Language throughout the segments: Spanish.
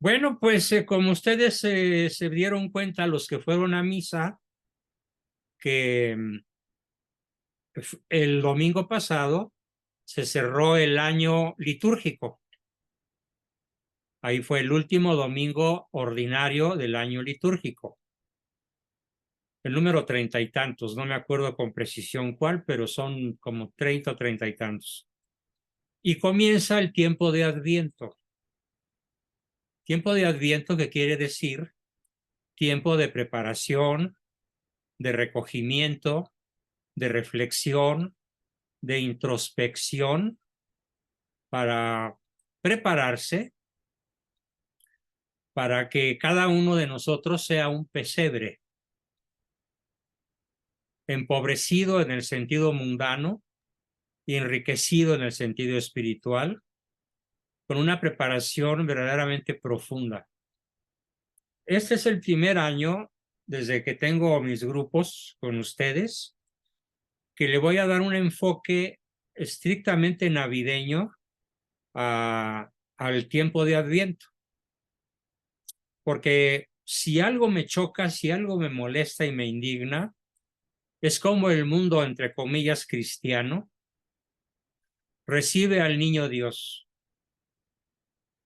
Bueno, pues como ustedes se dieron cuenta, los que fueron a misa, que el domingo pasado se cerró el año litúrgico. Ahí fue el último domingo ordinario del año litúrgico. El número treinta y tantos, no me acuerdo con precisión cuál, pero son como 30 o 30 y tantos. Y comienza el tiempo de Adviento. Tiempo de Adviento que quiere decir tiempo de preparación, de recogimiento, de reflexión, de introspección para prepararse para que cada uno de nosotros sea un pesebre, empobrecido en el sentido mundano y enriquecido en el sentido espiritual, con una preparación verdaderamente profunda. Este es el primer año desde que tengo mis grupos con ustedes, que le voy a dar un enfoque estrictamente navideño al tiempo de Adviento. Porque si algo me choca, si algo me molesta y me indigna, es como el mundo, entre comillas, cristiano, recibe al niño Dios,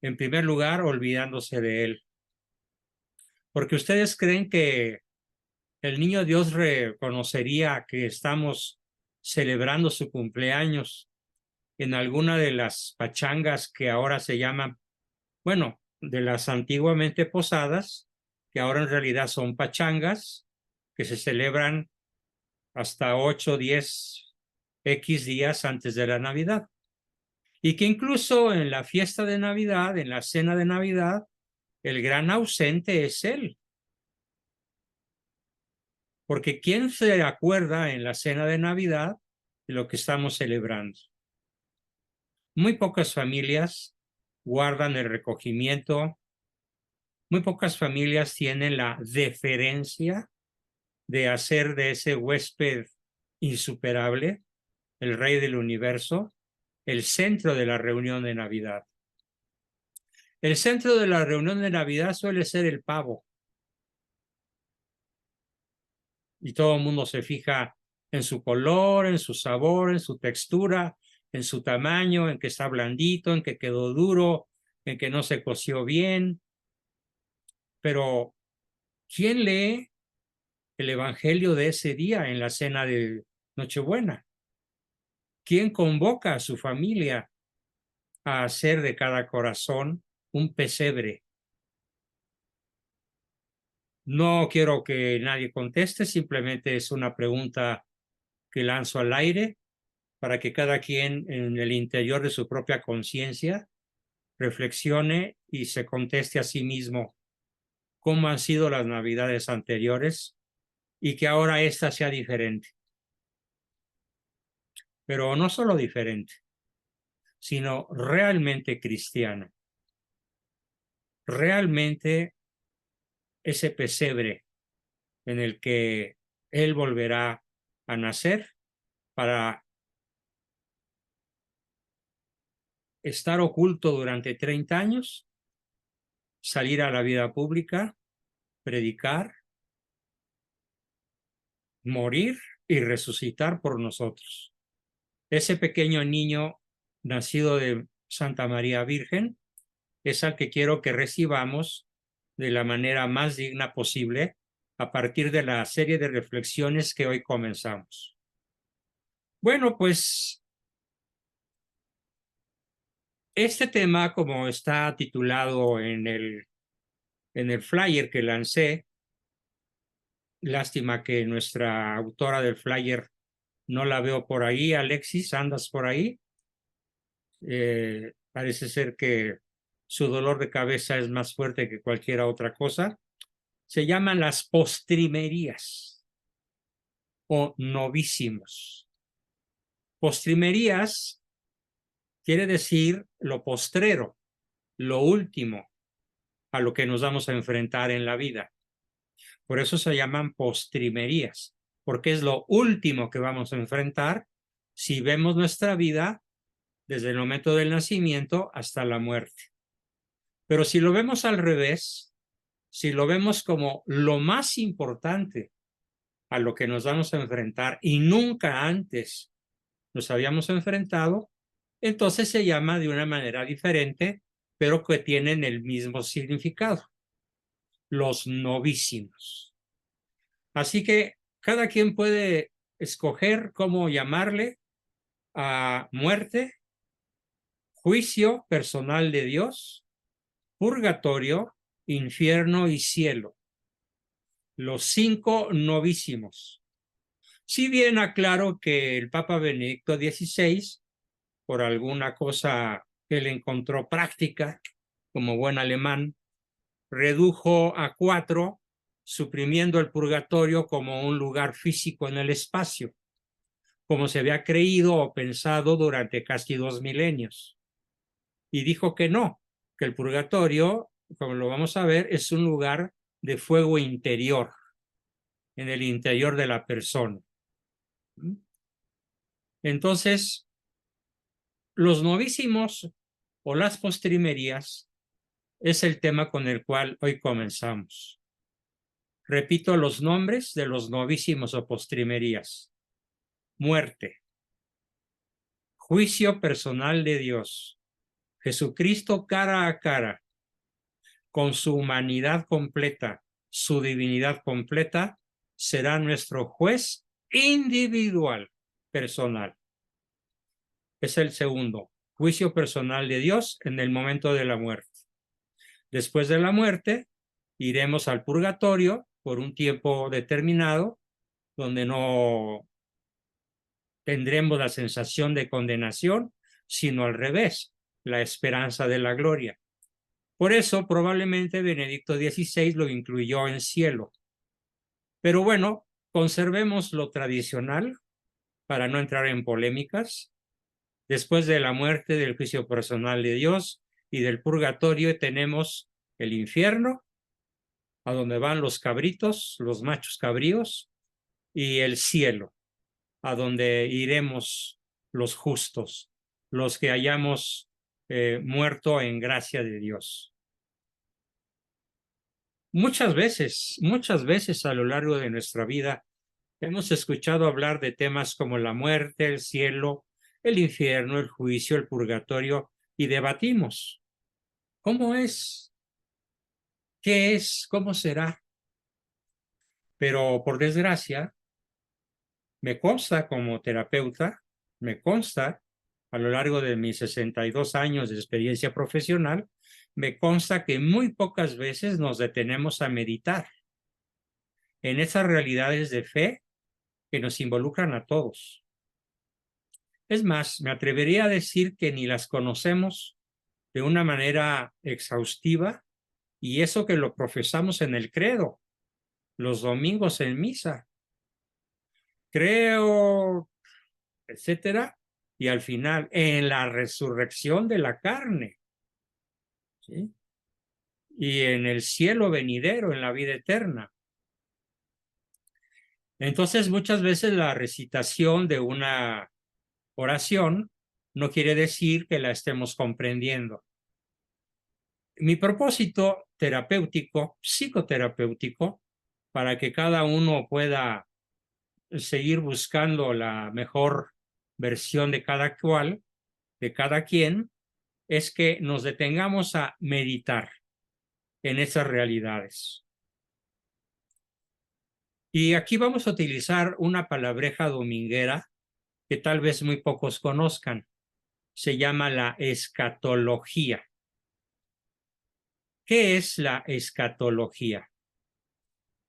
en primer lugar, olvidándose de él. Porque ustedes creen que el niño Dios reconocería que estamos celebrando su cumpleaños en alguna de las pachangas que ahora se llaman, bueno, de las antiguamente posadas, que ahora en realidad son pachangas, que se celebran hasta 8, 10, X días antes de la Navidad. Y que incluso en la fiesta de Navidad, en la cena de Navidad, el gran ausente es Él. Porque ¿quién se acuerda en la cena de Navidad de lo que estamos celebrando? Muy pocas familias guardan el recogimiento, muy pocas familias tienen la deferencia de hacer de ese huésped insuperable, el rey del universo, el centro de la reunión de Navidad. El centro de la reunión de Navidad suele ser el pavo. Y todo el mundo se fija en su color, en su sabor, en su textura, en su tamaño, en que está blandito, en que quedó duro, en que no se coció bien. Pero, ¿quién lee el evangelio de ese día en la cena de Nochebuena? ¿Quién convoca a su familia a hacer de cada corazón un pesebre? No quiero que nadie conteste, simplemente es una pregunta que lanzo al aire para que cada quien en el interior de su propia conciencia reflexione y se conteste a sí mismo cómo han sido las Navidades anteriores y que ahora esta sea diferente. Pero no solo diferente, sino realmente cristiana. Realmente ese pesebre en el que Él volverá a nacer para estar oculto durante 30 años, salir a la vida pública, predicar, morir y resucitar por nosotros. Ese pequeño niño nacido de Santa María Virgen es al que quiero que recibamos de la manera más digna posible a partir de la serie de reflexiones que hoy comenzamos. Bueno, pues este tema, como está titulado en el flyer que lancé, lástima que nuestra autora del flyer no la veo por ahí. Alexis, ¿andas por ahí? Parece ser que su dolor de cabeza es más fuerte que cualquier otra cosa. Se llaman las postrimerías o novísimos. Postrimerías quiere decir lo postrero, lo último a lo que nos vamos a enfrentar en la vida. Por eso se llaman postrimerías, porque es lo último que vamos a enfrentar si vemos nuestra vida desde el momento del nacimiento hasta la muerte. Pero si lo vemos al revés, si lo vemos como lo más importante a lo que nos vamos a enfrentar y nunca antes nos habíamos enfrentado, entonces se llama de una manera diferente, pero que tienen el mismo significado, los novísimos. Así que cada quien puede escoger cómo llamarle a muerte, juicio personal de Dios, purgatorio, infierno y cielo. Los 5 novísimos. Si bien aclaro que el Papa Benedicto XVI, por alguna cosa que él encontró práctica, como buen alemán, redujo a 4, suprimiendo el purgatorio como un lugar físico en el espacio, como se había creído o pensado durante casi 2 milenios. Y dijo que no, que el purgatorio, como lo vamos a ver, es un lugar de fuego interior, en el interior de la persona. Entonces, los novísimos o las postrimerías es el tema con el cual hoy comenzamos. Repito los nombres de los novísimos o postrimerías. Muerte, juicio personal de Dios, Jesucristo cara a cara, con su humanidad completa, su divinidad completa, será nuestro juez individual, personal. Es el segundo, juicio personal de Dios en el momento de la muerte. Después de la muerte, iremos al purgatorio por un tiempo determinado, donde no tendremos la sensación de condenación, sino al revés, la esperanza de la gloria. Por eso, probablemente Benedicto XVI lo incluyó en cielo. Pero bueno, conservemos lo tradicional para no entrar en polémicas. Después de la muerte, del juicio personal de Dios y del purgatorio, tenemos el infierno, a donde van los cabritos, los machos cabríos, y el cielo, a donde iremos los justos, los que hayamos muerto en gracia de Dios. Muchas veces a lo largo de nuestra vida hemos escuchado hablar de temas como la muerte, el cielo, el infierno, el juicio, el purgatorio, y debatimos. ¿Cómo es? ¿Qué es? ¿Cómo será? Pero por desgracia, me consta como terapeuta, me consta a lo largo de mis 62 años de experiencia profesional, me consta que muy pocas veces nos detenemos a meditar en esas realidades de fe que nos involucran a todos. Es más, me atrevería a decir que ni las conocemos de una manera exhaustiva, y eso que lo profesamos en el credo, los domingos en misa. Creo, etcétera, y al final en la resurrección de la carne, ¿sí? Y en el cielo venidero, en la vida eterna. Entonces, muchas veces la recitación de una oración no quiere decir que la estemos comprendiendo. Mi propósito terapéutico, psicoterapéutico, para que cada uno pueda seguir buscando la mejor versión de cada cual, de cada quien, es que nos detengamos a meditar en esas realidades. Y aquí vamos a utilizar una palabreja dominguera que tal vez muy pocos conozcan. Se llama la escatología. ¿Qué es la escatología?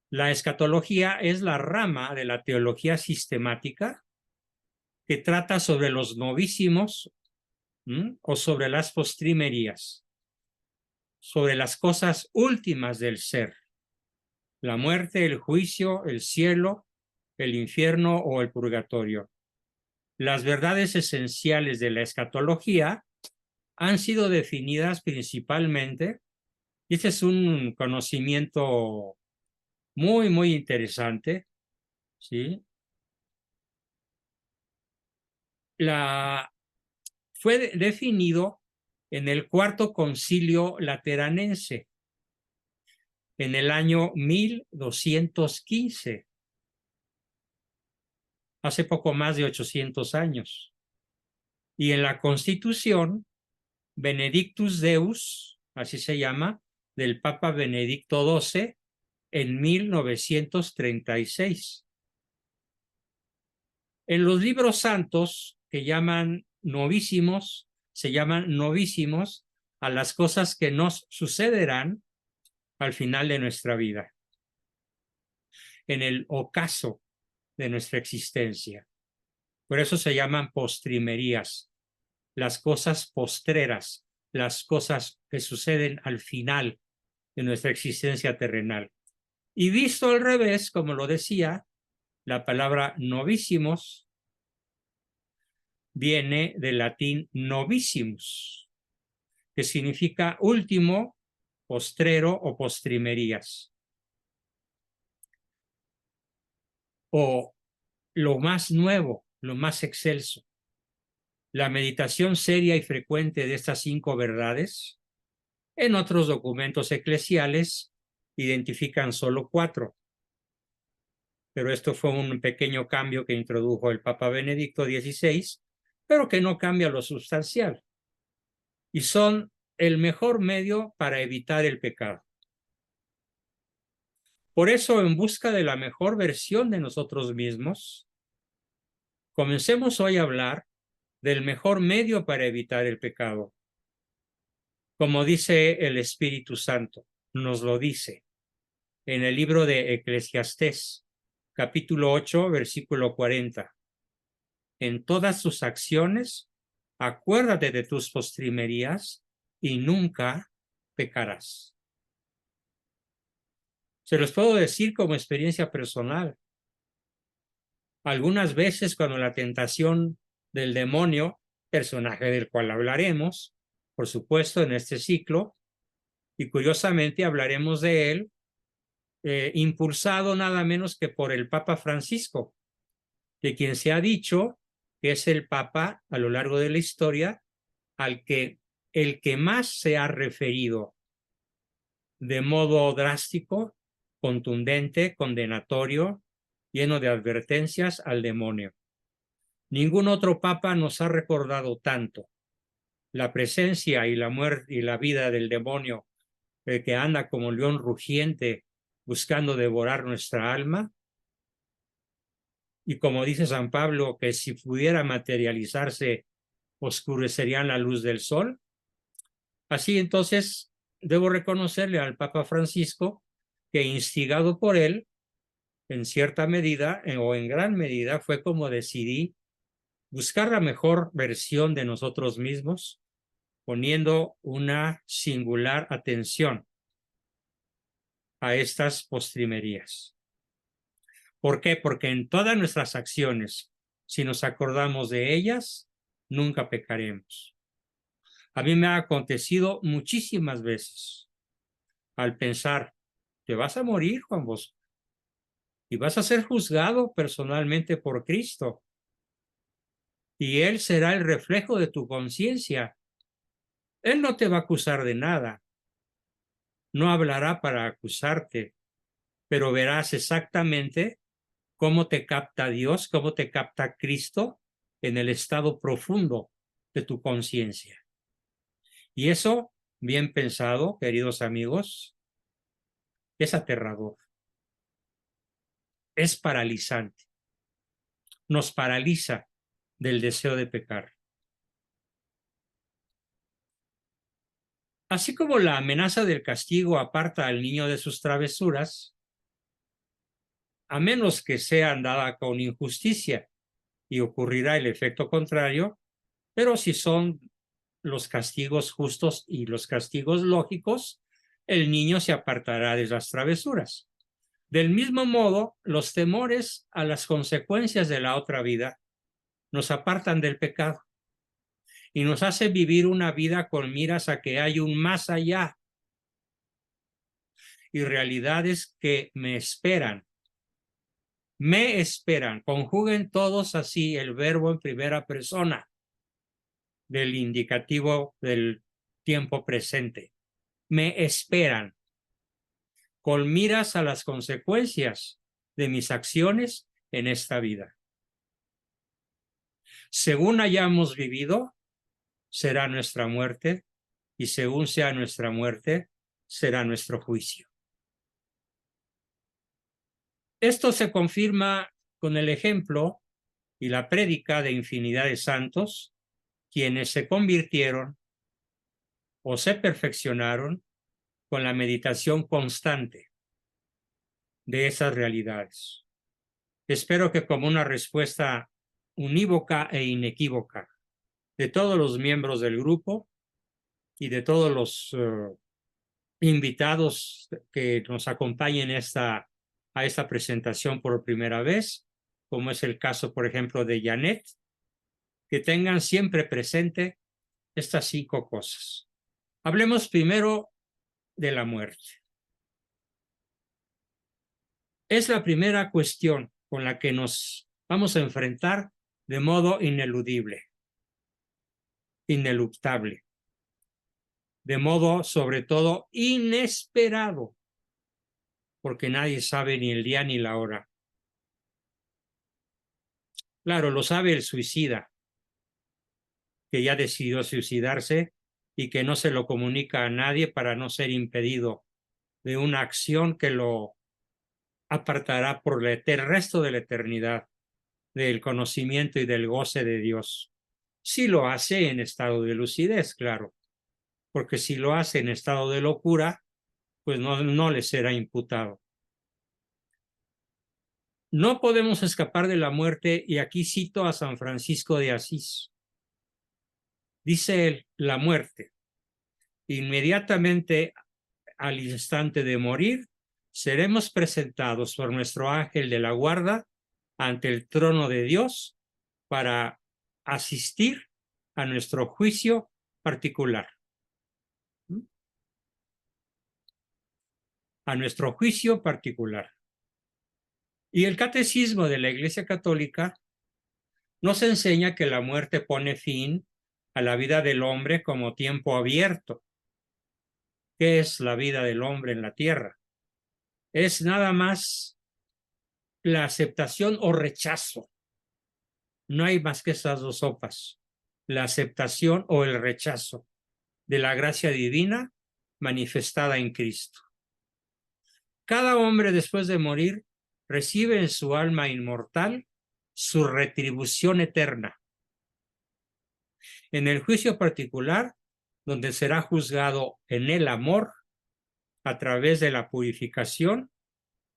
La escatología es la rama de la teología sistemática que trata sobre los novísimos o sobre las postrimerías, sobre las cosas últimas del ser, la muerte, el juicio, el cielo, el infierno o el purgatorio. Las verdades esenciales de la escatología han sido definidas principalmente, y este es un conocimiento muy, muy interesante, ¿sí? Fue definido en el Cuarto Concilio Lateranense, en el año 1215, hace poco más de 800 años. Y en la Constitución Benedictus Deus, así se llama, del Papa Benedicto XII, en 1936. En los libros santos, que llaman novísimos, se llaman novísimos a las cosas que nos sucederán al final de nuestra vida, en el ocaso de nuestra existencia. Por eso se llaman postrimerías, las cosas postreras, las cosas que suceden al final de nuestra existencia terrenal. Y visto al revés, como lo decía, la palabra novísimos viene del latín novissimus, que significa último, postrero o postrimerías. O lo más nuevo, lo más excelso. La meditación seria y frecuente de estas 5 verdades, en otros documentos eclesiales, identifican solo 4. Pero esto fue un pequeño cambio que introdujo el Papa Benedicto XVI, pero que no cambia lo sustancial. Y son el mejor medio para evitar el pecado. Por eso, en busca de la mejor versión de nosotros mismos, comencemos hoy a hablar del mejor medio para evitar el pecado. Como dice el Espíritu Santo, nos lo dice en el libro de Eclesiastés, capítulo 8, versículo 40. En todas tus acciones, acuérdate de tus postrimerías y nunca pecarás. Se los puedo decir como experiencia personal. Algunas veces cuando la tentación del demonio, personaje del cual hablaremos, por supuesto, en este ciclo, y curiosamente hablaremos de él, impulsado nada menos que por el Papa Francisco, de quien se ha dicho que es el Papa a lo largo de la historia al que el que más se ha referido de modo drástico, contundente, condenatorio, lleno de advertencias al demonio. Ningún otro papa nos ha recordado tanto la presencia y la muerte y la vida del demonio que anda como león rugiente buscando devorar nuestra alma. Y como dice San Pablo, que si pudiera materializarse, oscurecerían la luz del sol. Así entonces, debo reconocerle al Papa Francisco que instigado por él, en cierta medida o en gran medida, fue como decidí buscar la mejor versión de nosotros mismos, poniendo una singular atención a estas postrimerías. ¿Por qué? Porque en todas nuestras acciones, si nos acordamos de ellas, nunca pecaremos. A mí me ha acontecido muchísimas veces al pensar, te vas a morir, Juan Bosco, y vas a ser juzgado personalmente por Cristo. Y Él será el reflejo de tu conciencia. Él no te va a acusar de nada. No hablará para acusarte, pero verás exactamente cómo te capta Dios, cómo te capta Cristo en el estado profundo de tu conciencia. Y eso, bien pensado, queridos amigos, es aterrador. Es paralizante. Nos paraliza del deseo de pecar. Así como la amenaza del castigo aparta al niño de sus travesuras, a menos que sea dada con injusticia, y ocurrirá el efecto contrario, pero si son los castigos justos y los castigos lógicos, el niño se apartará de las travesuras. Del mismo modo, los temores a las consecuencias de la otra vida nos apartan del pecado y nos hace vivir una vida con miras a que hay un más allá y realidades que me esperan. Me esperan. Conjuguen todos así el verbo en primera persona del indicativo del tiempo presente. Me esperan con miras a las consecuencias de mis acciones en esta vida. Según hayamos vivido, será nuestra muerte, y según sea nuestra muerte, será nuestro juicio. Esto se confirma con el ejemplo y la prédica de infinidad de santos, quienes se convirtieron o se perfeccionaron con la meditación constante de esas realidades. Espero que como una respuesta unívoca e inequívoca de todos los miembros del grupo y de todos los invitados que nos acompañen a esta presentación por primera vez, como es el caso, por ejemplo, de Janet, que tengan siempre presente estas 5 cosas. Hablemos primero de la muerte. Es la primera cuestión con la que nos vamos a enfrentar de modo ineludible, ineluctable, de modo sobre todo inesperado, porque nadie sabe ni el día ni la hora. Claro, lo sabe el suicida, que ya decidió suicidarse y que no se lo comunica a nadie para no ser impedido de una acción que lo apartará por el resto de la eternidad del conocimiento y del goce de Dios. Si lo hace en estado de lucidez, claro, porque si lo hace en estado de locura, pues no le será imputado. No podemos escapar de la muerte, y aquí cito a San Francisco de Asís. Dice él, la muerte, inmediatamente al instante de morir, seremos presentados por nuestro ángel de la guarda ante el trono de Dios para asistir a nuestro juicio particular. A nuestro juicio particular. Y el catecismo de la Iglesia Católica nos enseña que la muerte pone fin a la vida del hombre como tiempo abierto. ¿Qué es la vida del hombre en la tierra? Es nada más la aceptación o rechazo. No hay más que esas 2 sopas, la aceptación o el rechazo de la gracia divina manifestada en Cristo. Cada hombre después de morir recibe en su alma inmortal su retribución eterna. En el juicio particular, donde será juzgado en el amor a través de la purificación,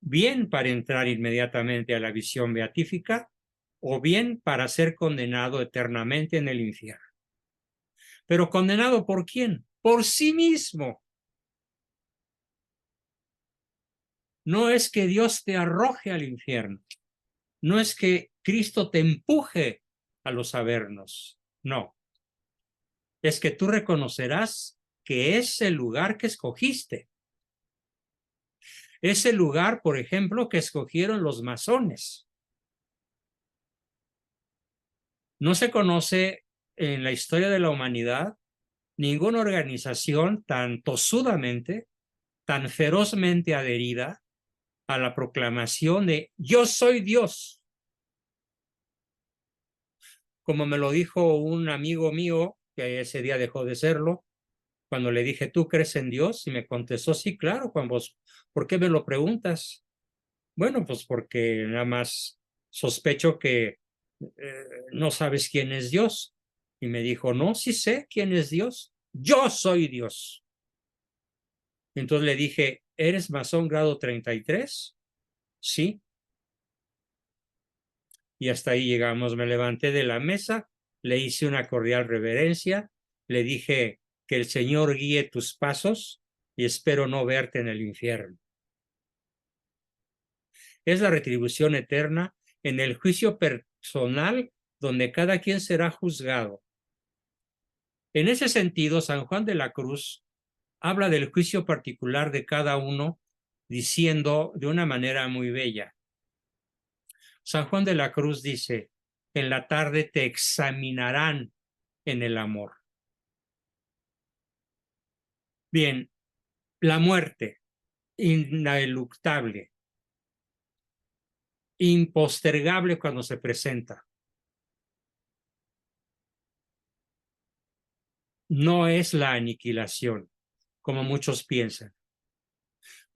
bien para entrar inmediatamente a la visión beatífica o bien para ser condenado eternamente en el infierno. ¿Pero condenado por quién? Por sí mismo. No es que Dios te arroje al infierno, no es que Cristo te empuje a los avernos, no. Es que tú reconocerás que es el lugar que escogiste. Es el lugar, por ejemplo, que escogieron los masones. No se conoce en la historia de la humanidad ninguna organización tan tosudamente, tan ferozmente adherida a la proclamación de yo soy Dios. Como me lo dijo un amigo mío, que ese día dejó de serlo, cuando le dije, ¿tú crees en Dios? Y me contestó, sí, claro, Juan Bosco. ¿Por qué me lo preguntas? Bueno, pues porque nada más sospecho que no sabes quién es Dios. Y me dijo, no, sí sé quién es Dios. Yo soy Dios. Entonces le dije, ¿eres masón grado 33? Sí. Y hasta ahí llegamos. Me levanté de la mesa, le hice una cordial reverencia, le dije que el Señor guíe tus pasos y espero no verte en el infierno. Es la retribución eterna en el juicio personal donde cada quien será juzgado. En ese sentido, San Juan de la Cruz habla del juicio particular de cada uno diciendo de una manera muy bella. San Juan de la Cruz dice, en la tarde te examinarán en el amor. Bien, la muerte, ineluctable, impostergable cuando se presenta. No es la aniquilación, como muchos piensan.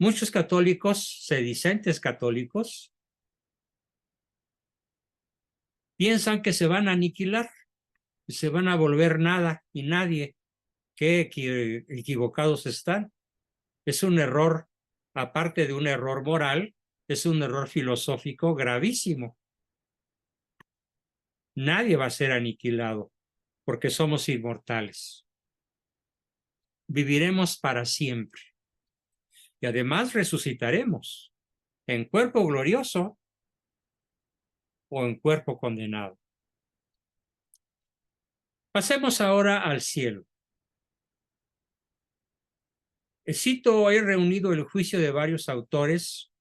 Muchos católicos, sedicentes católicos, piensan que se van a aniquilar, se van a volver nada y nadie. Qué equivocados están. Es un error, aparte de un error moral, es un error filosófico gravísimo. Nadie va a ser aniquilado porque somos inmortales. Viviremos para siempre y además resucitaremos en cuerpo glorioso o en cuerpo condenado. Pasemos ahora al cielo. Cito, he reunido el juicio de varios autores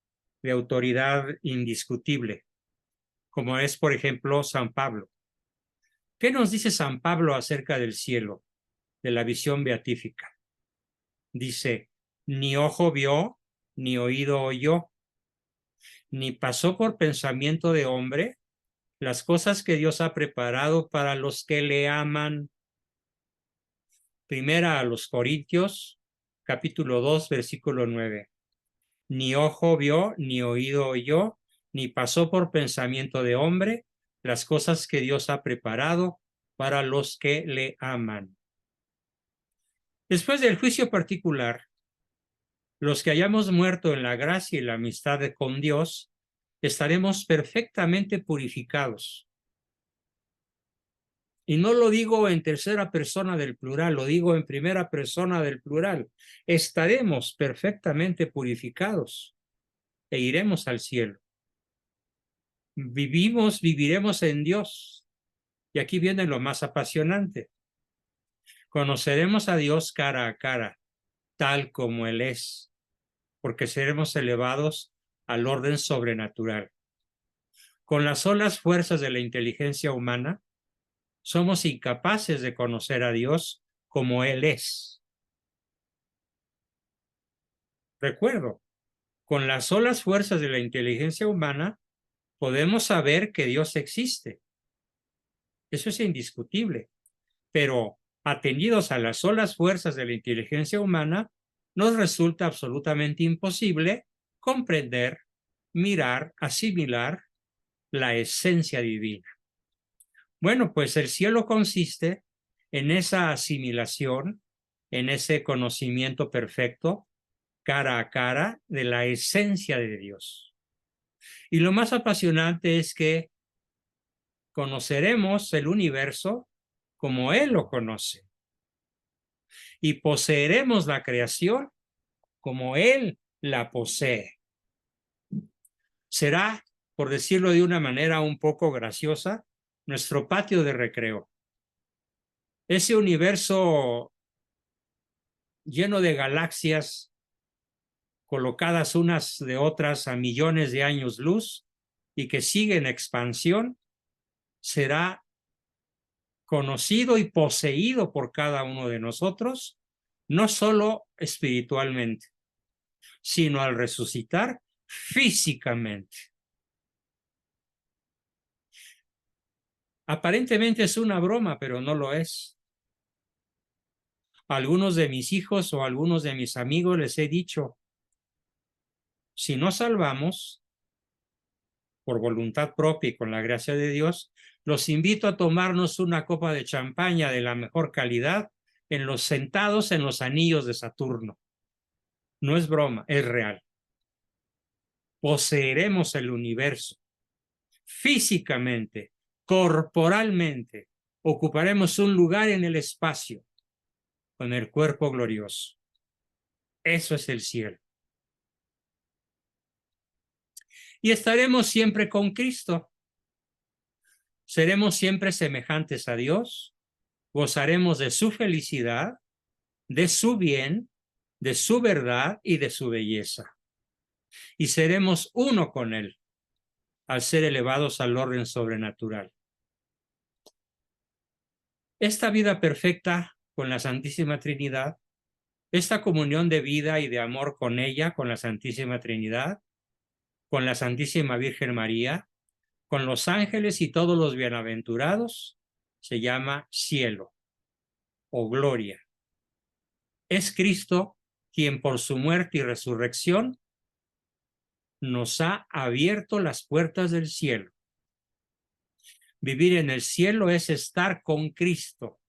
de autoridad indiscutible, como es, por ejemplo, San Pablo. ¿Qué nos dice San Pablo acerca del cielo, de la visión beatífica? Dice, ni ojo vio, ni oído oyó, ni pasó por pensamiento de hombre las cosas que Dios ha preparado para los que le aman. Primera a los Corintios, capítulo 2, versículo 9. Ni ojo vio, ni oído oyó, ni pasó por pensamiento de hombre las cosas que Dios ha preparado para los que le aman. Después del juicio particular, los que hayamos muerto en la gracia y la amistad con Dios, estaremos perfectamente purificados. Y no lo digo en tercera persona del plural, lo digo en primera persona del plural. Estaremos perfectamente purificados e iremos al cielo. Viviremos en Dios. Y aquí viene lo más apasionante. Conoceremos a Dios cara a cara, tal como Él es, porque seremos elevados al orden sobrenatural. Con las solas fuerzas de la inteligencia humana, somos incapaces de conocer a Dios como Él es. Recuerdo, con las solas fuerzas de la inteligencia humana, podemos saber que Dios existe. Eso es indiscutible. Pero atendidos a las solas fuerzas de la inteligencia humana, nos resulta absolutamente imposible comprender, mirar, asimilar la esencia divina. Bueno, pues el cielo consiste en esa asimilación, en ese conocimiento perfecto, cara a cara, de la esencia de Dios. Y lo más apasionante es que conoceremos el universo como Él lo conoce y poseeremos la creación como Él la posee. Será, por decirlo de una manera un poco graciosa, nuestro patio de recreo. Ese universo lleno de galaxias colocadas unas de otras a millones de años luz y que sigue en expansión, será conocido y poseído por cada uno de nosotros, no solo espiritualmente, sino al resucitar físicamente. Aparentemente es una broma, pero no lo es. A algunos de mis hijos o a algunos de mis amigos les he dicho, si nos salvamos por voluntad propia y con la gracia de Dios, los invito a tomarnos una copa de champaña de la mejor calidad sentados en los anillos de Saturno. No es broma, es real. Poseeremos el universo físicamente, corporalmente. Ocuparemos un lugar en el espacio con el cuerpo glorioso. Eso es el cielo. Y estaremos siempre con Cristo. Seremos siempre semejantes a Dios, gozaremos de su felicidad, de su bien, de su verdad y de su belleza. Y seremos uno con Él al ser elevados al orden sobrenatural. Esta vida perfecta con la Santísima Trinidad Esta comunión de vida y de amor con ella, con la Santísima Trinidad, con la Santísima Virgen María, con los ángeles y todos los bienaventurados, se llama cielo o gloria. Es Cristo quien por su muerte y resurrección nos ha abierto las puertas del cielo. Vivir en el cielo es estar con Cristo.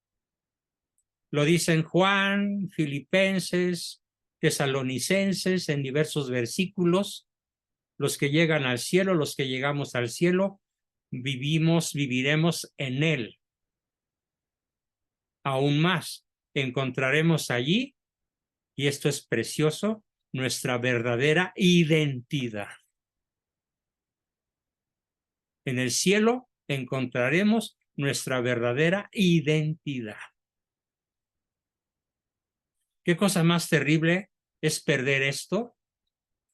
Lo dicen Juan, Filipenses, Tesalonicenses en diversos versículos. Los que llegan al cielo, los que llegamos al cielo, viviremos en él. Aún más, encontraremos allí, y esto es precioso, nuestra verdadera identidad. En el cielo encontraremos nuestra verdadera identidad. ¿Qué cosa más terrible es perder esto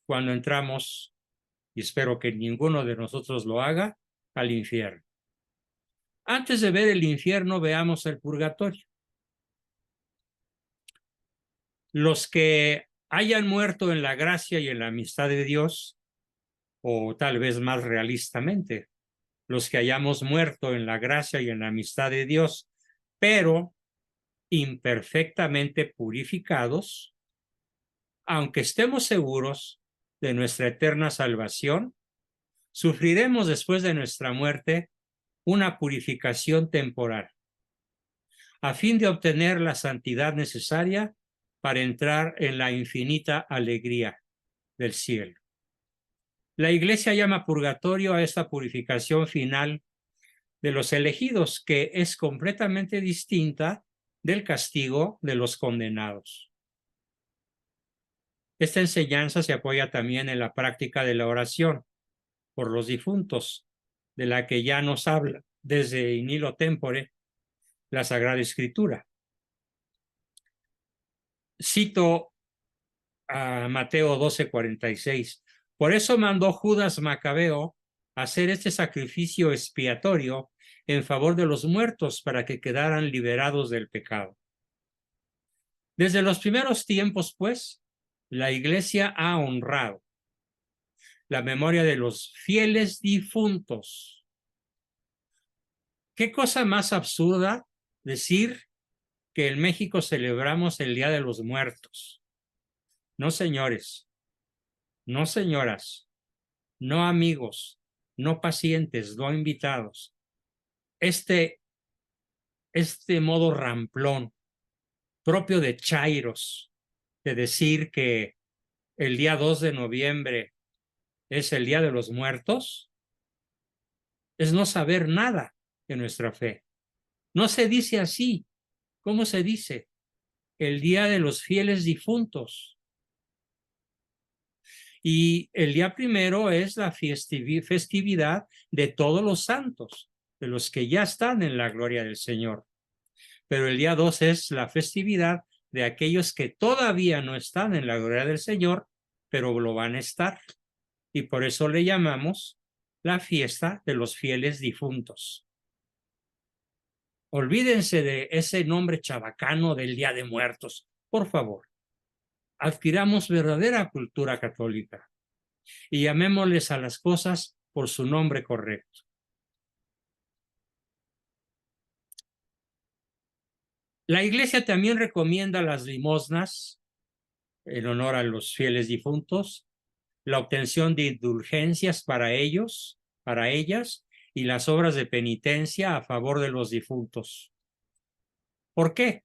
cuando entramos, y espero que ninguno de nosotros lo haga, al infierno? Antes de ver el infierno, veamos el purgatorio. Los que hayan muerto en la gracia y en la amistad de Dios, o tal vez más realistamente, los que hayamos muerto en la gracia y en la amistad de Dios, pero imperfectamente purificados, aunque estemos seguros de nuestra eterna salvación, sufriremos después de nuestra muerte una purificación temporal, a fin de obtener la santidad necesaria para entrar en la infinita alegría del cielo. La Iglesia llama purgatorio a esta purificación final de los elegidos, que es completamente distinta del castigo de los condenados. Esta enseñanza se apoya también en la práctica de la oración por los difuntos, de la que ya nos habla desde in illo tempore la Sagrada Escritura. Cito a Mateo 12:46. Por eso mandó Judas Macabeo hacer este sacrificio expiatorio en favor de los muertos para que quedaran liberados del pecado. Desde los primeros tiempos, pues, la Iglesia ha honrado la memoria de los fieles difuntos. ¿Qué cosa más absurda decir que en México celebramos el Día de los Muertos? No, señores, no, señoras, no, amigos, no, pacientes, no, invitados. Este modo ramplón propio de chairos de decir que el día 2 de noviembre es el Día de los Muertos, es no saber nada de nuestra fe. No se dice así. ¿Cómo se dice? El Día de los Fieles Difuntos. Y el día primero es la festividad de todos los santos, de los que ya están en la gloria del Señor. Pero el día 2 es la festividad de aquellos que todavía no están en la gloria del Señor, pero lo van a estar. Y por eso le llamamos la fiesta de los fieles difuntos. Olvídense de ese nombre chabacano del Día de Muertos, por favor. Adquiramos verdadera cultura católica y llamémosles a las cosas por su nombre correcto. La Iglesia también recomienda las limosnas en honor a los fieles difuntos, la obtención de indulgencias para ellos, para ellas, y las obras de penitencia a favor de los difuntos. ¿Por qué?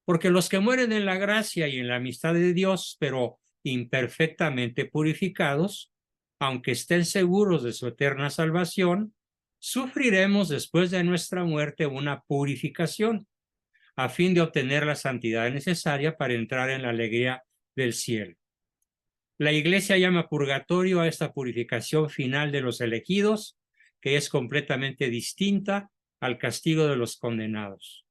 Porque los que mueren en la gracia y en la amistad de Dios, pero imperfectamente purificados, aunque estén seguros de su eterna salvación, sufriremos después de nuestra muerte una purificación, a fin de obtener la santidad necesaria para entrar en la alegría del cielo. La Iglesia llama purgatorio a esta purificación final de los elegidos, que es completamente distinta al castigo de los condenados.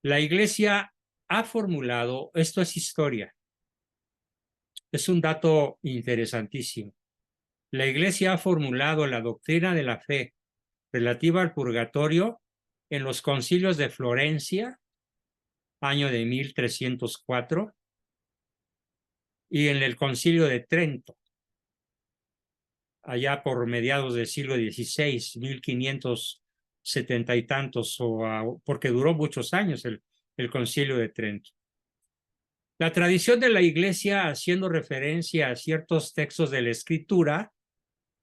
La Iglesia ha formulado, esto es historia, es un dato interesantísimo. La Iglesia ha formulado la doctrina de la fe relativa al purgatorio en los concilios de Florencia, año de 1304, y en el Concilio de Trento, allá por mediados del siglo XVI, 1570 y tantos, porque duró muchos años el Concilio de Trento. La tradición de la Iglesia, haciendo referencia a ciertos textos de la Escritura,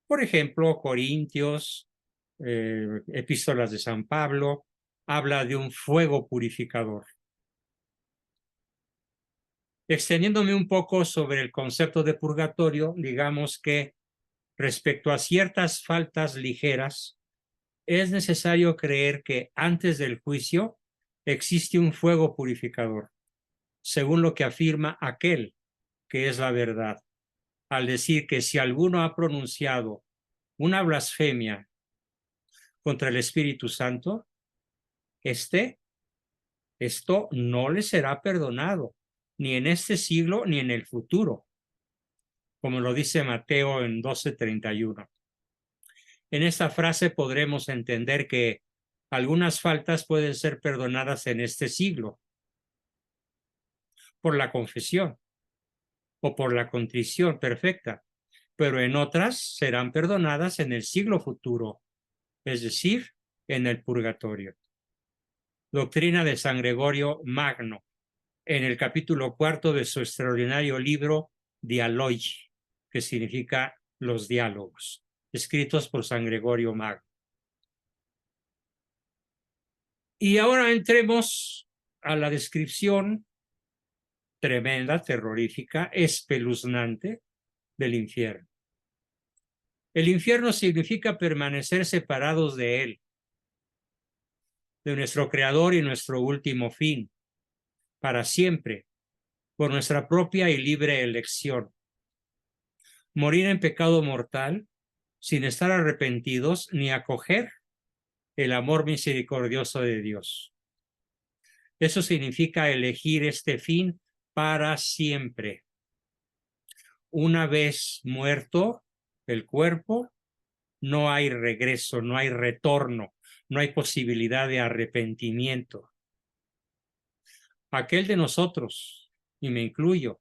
por ejemplo, Corintios, epístolas de San Pablo, habla de un fuego purificador. Extendiéndome un poco sobre el concepto de purgatorio, digamos que respecto a ciertas faltas ligeras, es necesario creer que antes del juicio existe un fuego purificador, según lo que afirma aquel que es la verdad, al decir que si alguno ha pronunciado una blasfemia contra el Espíritu Santo, esto no le será perdonado, ni en este siglo ni en el futuro, como lo dice Mateo en 12:31. En esta frase podremos entender que algunas faltas pueden ser perdonadas en este siglo por la confesión o por la contrición perfecta, pero en otras serán perdonadas en el siglo futuro, es decir, en el purgatorio. Doctrina de San Gregorio Magno, en el capítulo 4 de su extraordinario libro Dialogi, que significa los diálogos, escritos por San Gregorio Magno. Y ahora entremos a la descripción tremenda, terrorífica, espeluznante del infierno. El infierno significa permanecer separados de él, de nuestro Creador y nuestro último fin, para siempre, por nuestra propia y libre elección. Morir en pecado mortal, sin estar arrepentidos ni acoger el amor misericordioso de Dios. Eso significa elegir este fin para siempre. Una vez muerto el cuerpo, no hay regreso, no hay retorno, no hay posibilidad de arrepentimiento. Aquel de nosotros, y me incluyo,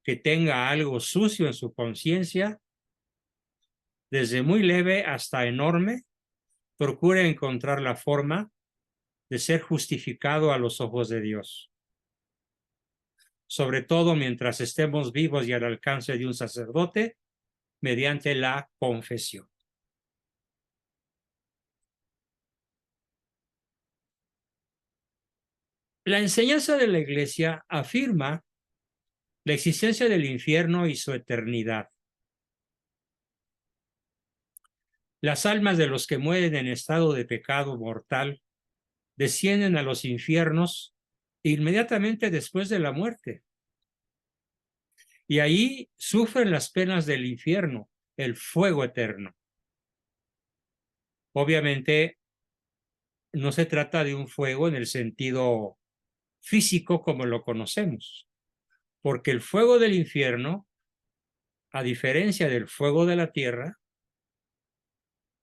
que tenga algo sucio en su conciencia, desde muy leve hasta enorme, procure encontrar la forma de ser justificado a los ojos de Dios. Sobre todo mientras estemos vivos y al alcance de un sacerdote, mediante la confesión. La enseñanza de la Iglesia afirma la existencia del infierno y su eternidad. Las almas de los que mueren en estado de pecado mortal descienden a los infiernos inmediatamente después de la muerte. Y ahí sufren las penas del infierno, el fuego eterno. Obviamente, no se trata de un fuego en el sentido físico como lo conocemos, porque el fuego del infierno, a diferencia del fuego de la tierra,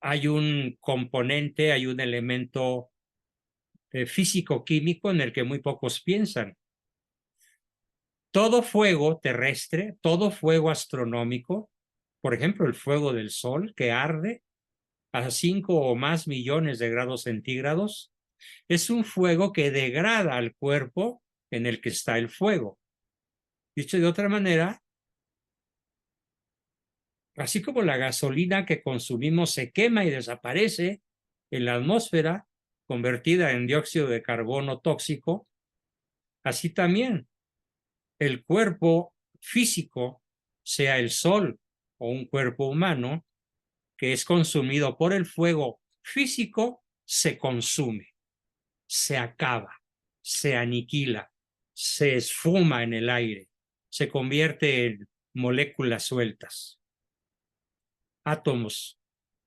hay un componente, hay un elemento físico-químico en el que muy pocos piensan. Todo fuego terrestre, todo fuego astronómico, por ejemplo, el fuego del sol que arde a 5 o más millones de grados centígrados, es un fuego que degrada al cuerpo en el que está el fuego. Dicho de otra manera, así como la gasolina que consumimos se quema y desaparece en la atmósfera, convertida en dióxido de carbono tóxico, así también el cuerpo físico, sea el sol o un cuerpo humano, que es consumido por el fuego físico, se consume, se acaba, se aniquila, se esfuma en el aire, se convierte en moléculas sueltas, átomos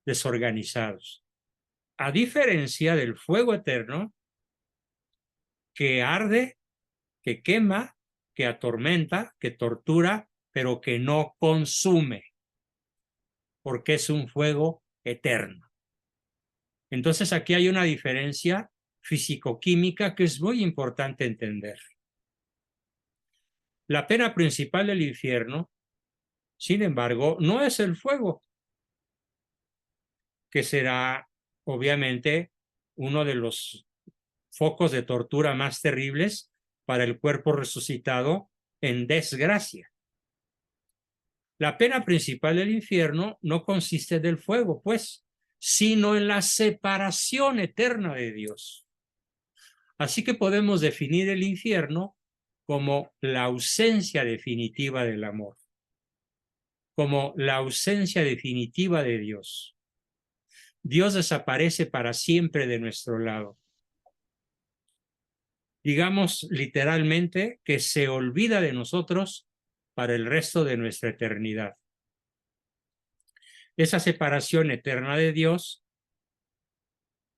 desorganizados. A diferencia del fuego eterno, que arde, que quema, que atormenta, que tortura, pero que no consume, porque es un fuego eterno. Entonces aquí hay una diferencia físico-química que es muy importante entender. La pena principal del infierno, sin embargo, no es el fuego, que será obviamente uno de los focos de tortura más terribles para el cuerpo resucitado en desgracia. La pena principal del infierno no consiste del fuego, pues, sino en la separación eterna de Dios. Así que podemos definir el infierno como la ausencia definitiva del amor, como la ausencia definitiva de Dios. Dios desaparece para siempre de nuestro lado. Digamos literalmente que se olvida de nosotros para el resto de nuestra eternidad. Esa separación eterna de Dios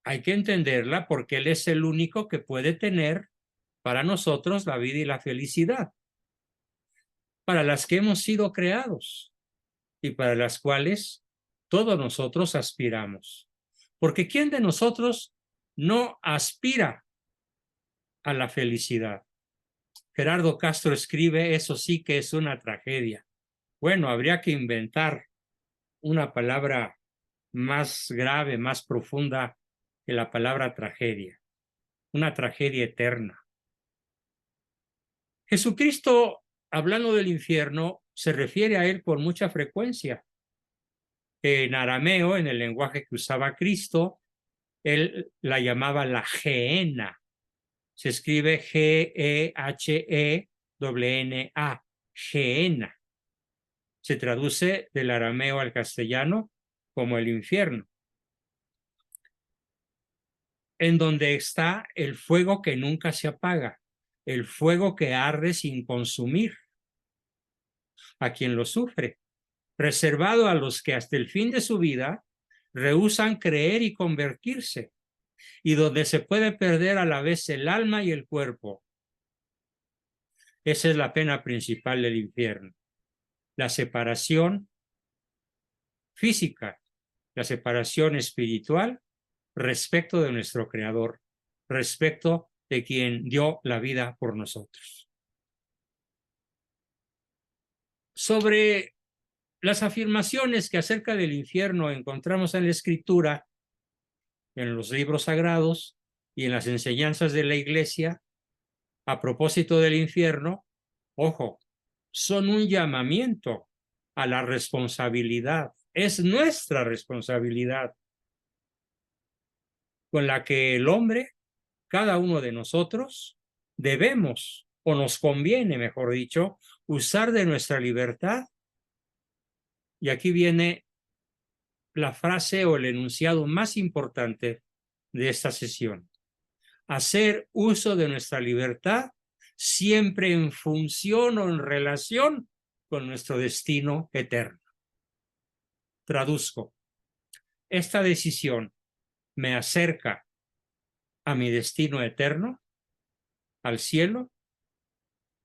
hay que entenderla porque Él es el único que puede tener para nosotros la vida y la felicidad, para las que hemos sido creados y para las cuales todos nosotros aspiramos. Porque ¿quién de nosotros no aspira a la felicidad? Gerardo Castro escribe, eso sí que es una tragedia. Bueno, habría que inventar una palabra más grave, más profunda que la palabra tragedia. Una tragedia eterna. Jesucristo, hablando del infierno, se refiere a él con mucha frecuencia. En arameo, en el lenguaje que usaba Cristo, él la llamaba la Gehenna. Se escribe G-E-H-E-N-A, Gehenna. Se traduce del arameo al castellano como el infierno, en donde está el fuego que nunca se apaga, el fuego que arde sin consumir a quien lo sufre, reservado a los que hasta el fin de su vida rehúsan creer y convertirse, y donde se puede perder a la vez el alma y el cuerpo. Esa es la pena principal del infierno, la separación física, la separación espiritual respecto de nuestro Creador, respecto de quien dio la vida por nosotros. Sobre las afirmaciones que acerca del infierno encontramos en la Escritura, en los libros sagrados y en las enseñanzas de la Iglesia, a propósito del infierno, ojo, son un llamamiento a la responsabilidad. Es nuestra responsabilidad con la que el hombre, cada uno de nosotros, debemos, o nos conviene, mejor dicho, usar de nuestra libertad. Y aquí viene la frase o el enunciado más importante de esta sesión. Hacer uso de nuestra libertad siempre en función o en relación con nuestro destino eterno. Traduzco. Esta decisión me acerca a mi destino eterno, al cielo.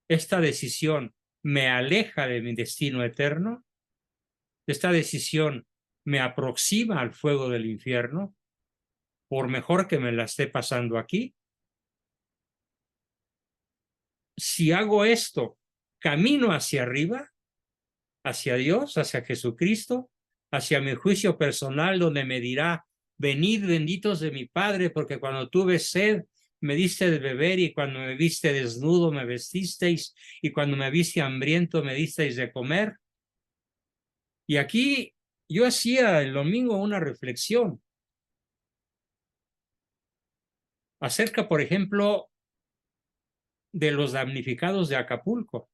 Esta decisión me aleja de mi destino eterno. Esta decisión me aproxima al fuego del infierno, por mejor que me la esté pasando aquí. Si hago esto, camino hacia arriba, hacia Dios, hacia Jesucristo, hacia mi juicio personal, donde me dirá, venid benditos de mi Padre, porque cuando tuve sed, me diste de beber, y cuando me viste desnudo, me vestisteis, y cuando me viste hambriento, me disteis de comer. Y aquí yo hacía el domingo una reflexión acerca, por ejemplo, de los damnificados de Acapulco.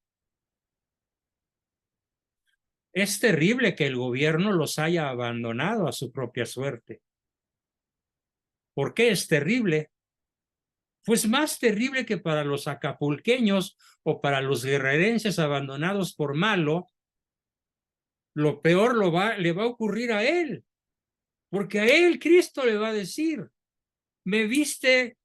Es terrible que el gobierno los haya abandonado a su propia suerte. ¿Por qué es terrible? Pues más terrible que para los acapulqueños o para los guerrerenses abandonados por Malo, lo peor le va a ocurrir a él, porque a él Cristo le va a decir, me viste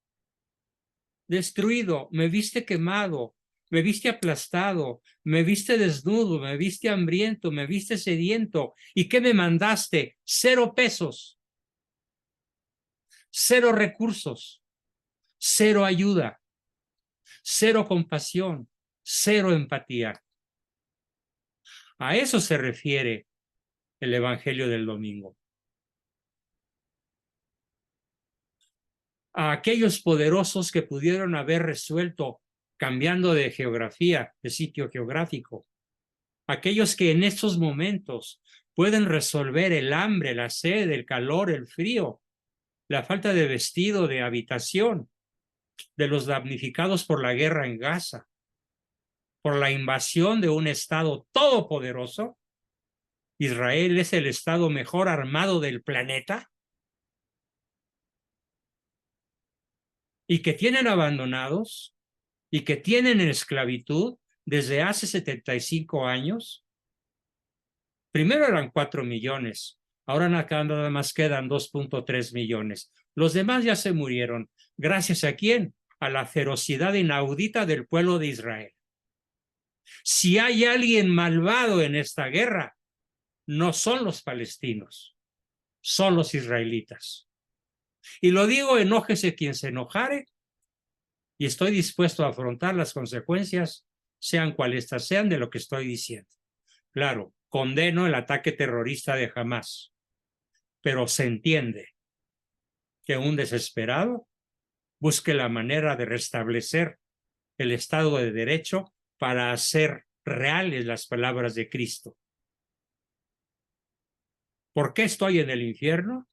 destruido, me viste quemado, me viste aplastado, me viste desnudo, me viste hambriento, me viste sediento. ¿Y qué me mandaste? 0 pesos, 0 recursos, 0 ayuda, 0 compasión. cero empatía. A eso se refiere el Evangelio del domingo. A aquellos poderosos que pudieron haber resuelto cambiando de geografía, de sitio geográfico. Aquellos que en estos momentos pueden resolver el hambre, la sed, el calor, el frío, la falta de vestido, de habitación, de los damnificados por la guerra en Gaza, por la invasión de un Estado todopoderoso. Israel es el Estado mejor armado del planeta y que tienen abandonados y que tienen en esclavitud desde hace 75 años. Primero eran 4 millones, ahora nada más quedan 2.3 millones. Los demás ya se murieron. ¿Gracias a quién? A la ferocidad inaudita del pueblo de Israel. Si hay alguien malvado en esta guerra, no son los palestinos, son los israelitas. Y lo digo, enójese quien se enojare, y estoy dispuesto a afrontar las consecuencias, sean cuales sean, de lo que estoy diciendo. Claro, condeno el ataque terrorista de Hamás, pero se entiende que un desesperado busque la manera de restablecer el Estado de Derecho para hacer reales las palabras de Cristo. ¿Por qué estoy en el infierno?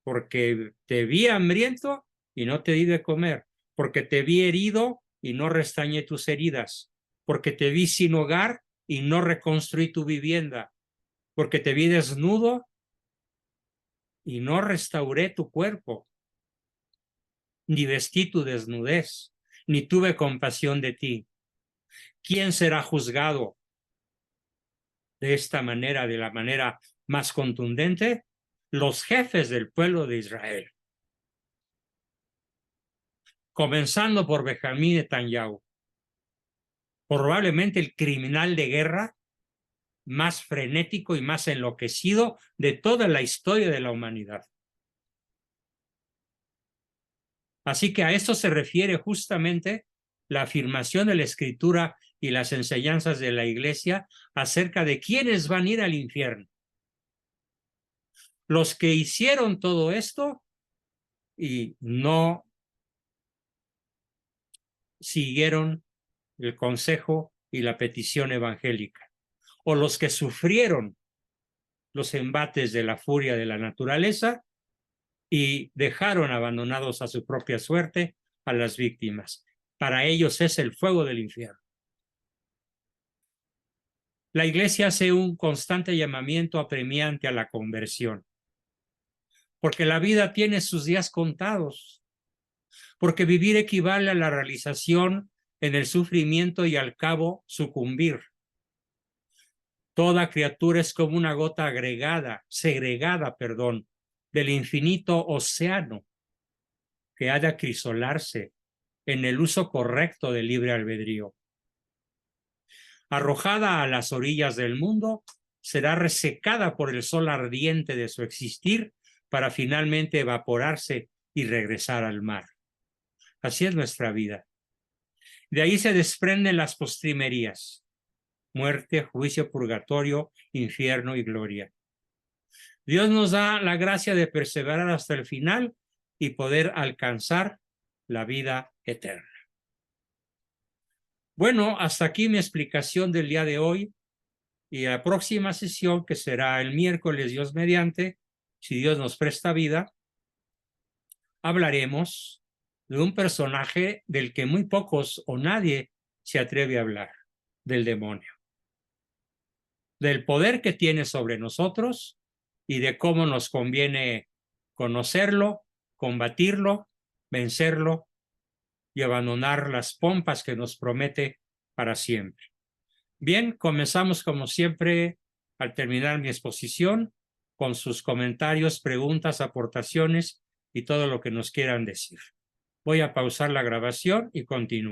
Porque te vi hambriento y no te di de comer, porque te vi herido y no restañé tus heridas, porque te vi sin hogar y no reconstruí tu vivienda, porque te vi desnudo y no restauré tu cuerpo, ni vestí tu desnudez, ni tuve compasión de ti. ¿Quién será juzgado de esta manera, de la manera más contundente? Los jefes del pueblo de Israel, comenzando por Benjamín Netanyahu, probablemente el criminal de guerra más frenético y más enloquecido de toda la historia de la humanidad. Así que a esto se refiere justamente la afirmación de la Escritura y las enseñanzas de la Iglesia acerca de quiénes van a ir al infierno. Los que hicieron todo esto y no siguieron el consejo y la petición evangélica, o los que sufrieron los embates de la furia de la naturaleza y dejaron abandonados a su propia suerte a las víctimas. Para ellos es el fuego del infierno. La Iglesia hace un constante llamamiento apremiante a la conversión, porque la vida tiene sus días contados, porque vivir equivale a la realización en el sufrimiento y al cabo sucumbir. Toda criatura es como una gota segregada, del infinito océano que ha de acrisolarse en el uso correcto del libre albedrío. Arrojada a las orillas del mundo, será resecada por el sol ardiente de su existir para finalmente evaporarse y regresar al mar. Así es nuestra vida. De ahí se desprenden las postrimerías: muerte, juicio, purgatorio, infierno y gloria. Dios nos da la gracia de perseverar hasta el final y poder alcanzar la vida eterna. Bueno, hasta aquí mi explicación del día de hoy, y la próxima sesión, que será el miércoles, Dios mediante, si Dios nos presta vida, hablaremos de un personaje del que muy pocos o nadie se atreve a hablar: del demonio, del poder que tiene sobre nosotros y de cómo nos conviene conocerlo, combatirlo, vencerlo y abandonar las pompas que nos promete para siempre. Bien, comenzamos como siempre al terminar mi exposición con sus comentarios, preguntas, aportaciones y todo lo que nos quieran decir. Voy a pausar la grabación y continúo.